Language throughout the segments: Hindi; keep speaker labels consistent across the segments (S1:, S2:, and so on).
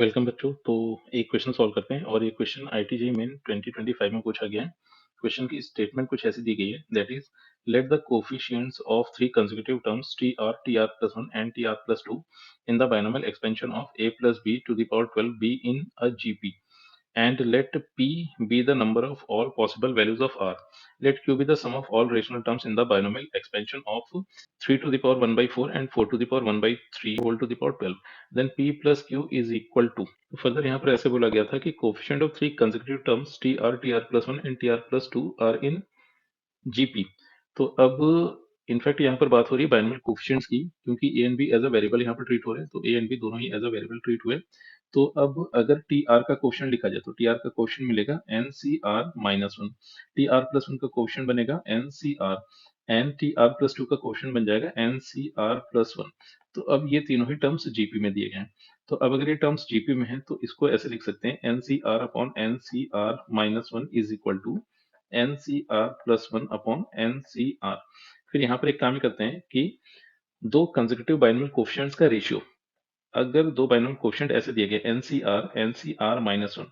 S1: वेलकम बच्चों। तो एक क्वेश्चन सॉल्व करते हैं और ये क्वेश्चन आईटी जेईई मेन 2025 में पूछा गया है। क्वेश्चन की स्टेटमेंट कुछ ऐसी दी गई है, that is let the coefficients of three consecutive terms T are plus one and T are plus two in the binomial expansion of a plus b to the power 12 be in a gp and let p be the number of all possible values of r. Let q be the sum of all rational terms in the binomial expansion of 3 to the power 1 by 4 and 4 to the power 1 by 3 whole to the power 12. Then p plus q is equal to, तो फर्दर यहाँ पर ऐसे बोला गया था कि coefficient of three consecutive terms T are plus one and T are plus two are in GP. तो अब इनफैक्ट यहाँ पर बात हो रही है बाइनोमियल कोफिशिएंट्स की, क्योंकि A and B as a variable यहाँ पर ट्रीट हो रहे हैं, तो ए एंड बी दोनों ही एज अ वेरिएबल ट्रीट हुए। तो अब अगर टी आर का कोफिशिएंट लिखा जाए तो टी आर का कोफिशिएंट मिलेगा N C R minus one, T are plus one का कोफिशिएंट बनेगा N C R, and T are plus two का कोफिशिएंट बन जाएगा एन सी आर प्लस वन। तो अब ये तीनों ही टर्म्स जीपी में दिए गए हैं। तो अब अगर ये टर्म्स जीपी में है तो इसको ऐसे लिख सकते हैं N C R upon N C R minus one is equal to N C R plus one upon N C R. फिर यहाँ पर एक काम ही करते हैं कि दो कंसेक्यूटिव बाइनोमियल कोफिशिएंट्स का रेशियो, अगर दो बाइनोमियल कोफिशिएंट ऐसे दिए गए n C R minus one,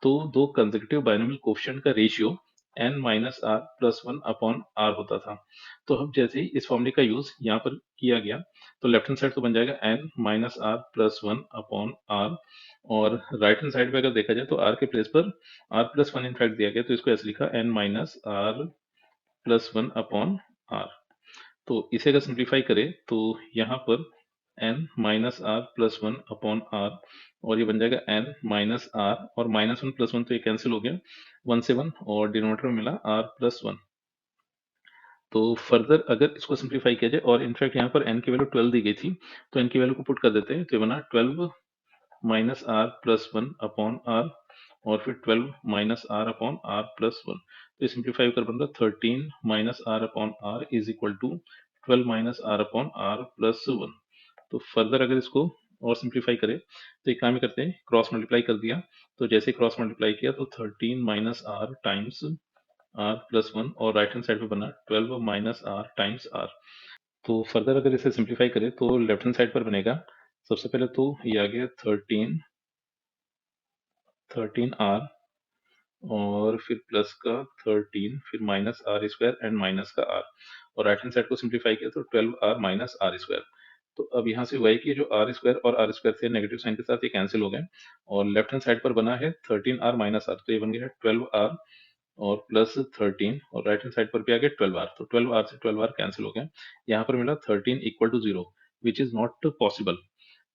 S1: तो दो कंसेक्यूटिव बाइनोमियल कोफिशिएंट का ratio n minus r plus one upon r होता था। तो अब जैसे ही इस फॉर्मूले का यूज यहाँ पर किया गया तो लेफ्ट हैंड साइड तो बन जाएगा n minus r plus one upon r, और राइट हैंड साइड पे अगर देखा जाए तो आर के प्लेस पर आर प्लस वन इनफैक्ट दिया गया, तो इसको ऐसे लिखा n minus r plus one upon r. तो इसे अगर सिंप्लीफाई करें तो यहाँ पर n minus r plus one upon r, और ये बन जाएगा एन माइनस आर और माइनस वन प्लस वन, तो ये कैंसिल हो गया, वन से वन और डिनोमिनेटर में मिला आर प्लस वन। तो फर्दर अगर इसको सिंप्लीफाई किया जाए, और इनफैक्ट यहाँ पर एन की वैल्यू 12 दी गई थी, तो एन की वैल्यू को पुट कर देते हैं, तो ये बना 12 minus r plus one upon r, और फिर 12 minus r upon r plus one. तो सिंप्लीफाई कर बनता 13 minus r upon r is equal to 12 minus r upon r plus one. तो फर्दर अगर इसको और सिंप्लीफाई करें तो एक काम ही करते हैं, क्रॉस मल्टीप्लाई कर दिया, तो जैसे क्रॉस मल्टीप्लाई किया तो 13 minus r times r plus one, और राइट हैंड साइड पे बना 12 माइनस आर टाइम्स आर। तो फर्दर अगर इसे सिंप्लीफाई करें तो लेफ्ट हैंड साइड पर बनेगा, सबसे पहले तो ये आ गया 13 आर, और फिर प्लस का 13, फिर minus r square and minus का आर, और राइट हैंड साइड को सिंप्लीफाई किया तो 12 आर माइनस आर स्क्वायर। तो अब यहाँ से हुआ है कि जो आर स्क्वायर और आर स्क्वायर थे नेगेटिव साइन के साथ ये कैंसिल हो गए, और लेफ्ट हैंड साइड पर बना है 13 आर माइनस आर, तो ये बन गया है 12 आर और प्लस 13, और राइट हैंड साइड पर भी आ गया 12 आर, तो 12 आर से 12 आर कैंसिल हो गया। यहाँ पर मिला 13 equal to zero, which is not possible.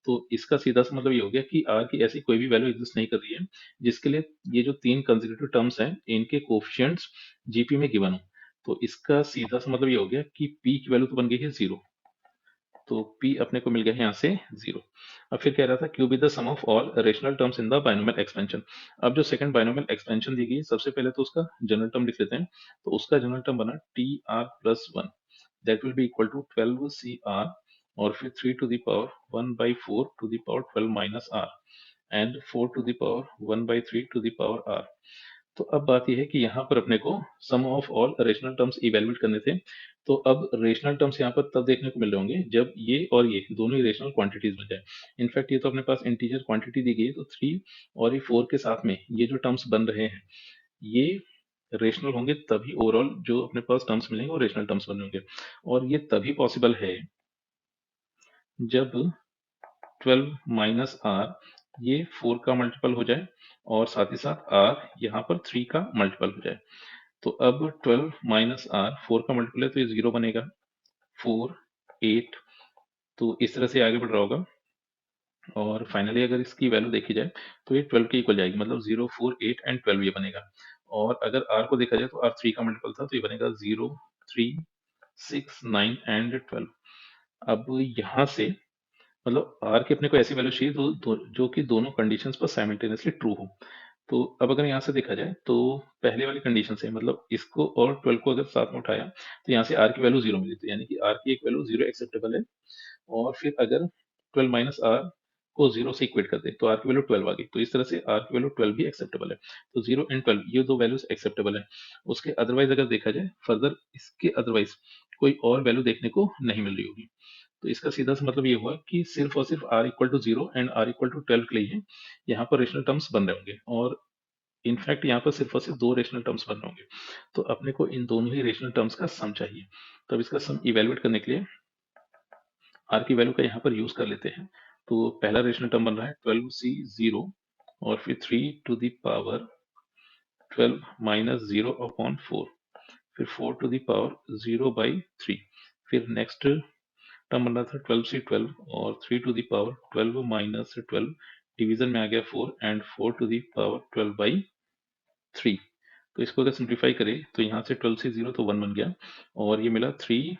S1: तो इसका सीधा सा मतलब ये हो गया कि आर की ऐसी कोई भी वैल्यू एग्जिस्ट नहीं कर रही है जिसके लिए ये जो तीन कंसेक्यूटिव टर्म्स हैं इनके कोफिशिएंट्स जीपी में गिवन हो। तो इसका सीधा सा मतलब ये हो गया कि पी की वैल्यू तो बन गई है जीरो, तो p अपने को मिल गया है यहाँ से जीरो। अब फिर कह रहा था Q be the sum of all rational terms in the binomial expansion. अब जो सेकंड बाइनोमियल एक्सपेंशन दी गई, सबसे पहले तो उसका जनरल टर्म लिख लेते हैं। तो उसका जनरल टर्म बना t are plus one, that will be equal to 12 c r, और फिर 3 to the power 1 by 4 to the power 12 minus r, and 4 to the power 1 by 3 to the power r. तो अब बात यह है कि यहाँ पर अपने को sum of all rational terms evaluate करने थे। तो अब रेशनल टर्म्स यहाँ पर तब देखने को मिल रहे होंगे जब ये और ये दोनों ही रेशनल क्वांटिटीज बन जाए। इनफैक्ट ये तो अपने पास इंटीजर क्वांटिटी दी गई है, तो 3 और ये 4 के साथ में ये जो टर्म्स बन रहे हैं ये रेशनल होंगे, तभी ओवरऑल जो अपने पास टर्म्स मिलेंगे वो रेशनल टर्म्स बने होंगे। और ये तभी पॉसिबल है जब 12 माइनस आर ये 4 का मल्टीपल हो जाए, और साथ ही साथ आर यहाँ पर 3 का मल्टीपल हो जाए। तो अब 12 माइनस आर 4 का मल्टीपल है तो ये 0 बनेगा, 4 8, तो इस तरह से आगे बढ़ रहा होगा, और फाइनली अगर इसकी वैल्यू देखी जाए तो ये 12 के इक्वल जाएगी, मतलब 0 4 8 एंड 12 ये बनेगा। और अगर r को देखा जाए तो r 3 का मल्टीपल था, तो ये बनेगा 0 3 6 9 एंड 12। अब यहाँ से मतलब r की अपने को ऐसी वैल्यू चाहिए जो कि दोनों कंडीशंस पर साइमल्टेनियसली ट्रू हो। तो अब अगर यहाँ से देखा जाए तो पहले वाली कंडीशन से, मतलब इसको और 12 को अगर साथ में उठाया तो यहाँ से r की वैल्यू जीरो मिली, तो यानी कि r की एक वैल्यू जीरो एक्सेप्टेबल है। और फिर अगर 12 माइनस आर को जीरो से इक्वेट कर दे तो r की वैल्यू 12 आ गई, तो इस तरह से r की वैल्यू 12 भी एक्सेप्टेबल है। तो 0 एंड 12 ये दो वैल्यूज एक्सेप्टेबल है। उसके अदरवाइज अगर देखा जाए फर्दर, इसके अदरवाइज कोई और वैल्यू देखने को नहीं मिल रही होगी। तो इसका सीधा सा मतलब ये हुआ कि सिर्फ और सिर्फ r equal to 0 and r equal to 12 के लिए यहाँ पर रेशनल टर्म्स बन रहे होंगे, और इनफैक्ट यहाँ पर सिर्फ और सिर्फ दो रेशनल टर्म्स बन रहे होंगे। तो अपने को इन दोनों ही रेशनल टर्म्स का सम चाहिए। तो अब इसका सम इवेलुएट करने के लिए r की वैल्यू का यहाँ पर यूज कर लेते हैं। तो पहला रेशनल टर्म बन रहा है 12c0 और फिर 3 to the power 12 minus 0 upon 4, फिर 4 टू द पावर 0 बाई 3। फिर नेक्स्ट टर्म बन रहा था 12c12 और 3 to the power 12 minus 12, division में आ गया 4 and 4 to the power 12 by 3। तो इसको अगर सिंप्लीफाई करें तो यहाँ से 12c0 तो 1 बन गया, और ये मिला 3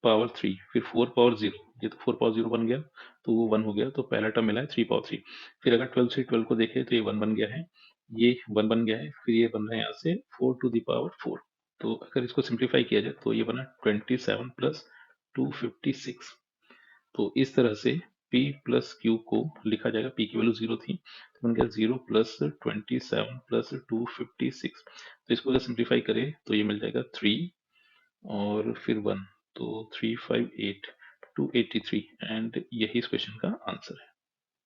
S1: पावर 3, फिर 4 पावर 0, ये तो 4 पावर 0 बन गया तो वो 1 हो गया, तो पहला टर्म मिला है 3 पावर 3। फिर अगर 12 से 12 को देखें तो ये 1 बन गया है, ये 1 बन गया है, फिर ये बन रहा है यहाँ से 4 टू द पावर 4। तो अगर इसको सिंप्लीफाई किया जाए तो ये बना 27 प्लस 256। तो इस तरह से p प्लस क्यू को लिखा जाएगा, p की वैल्यू 0 थी तो बन गया 0 प्लस 27 प्लस 256। तो इसको अगर सिंप्लीफाई करें तो ये मिल जाएगा 3 और फिर 1, तो 358 283, एंड यही इस क्वेश्चन का आंसर है।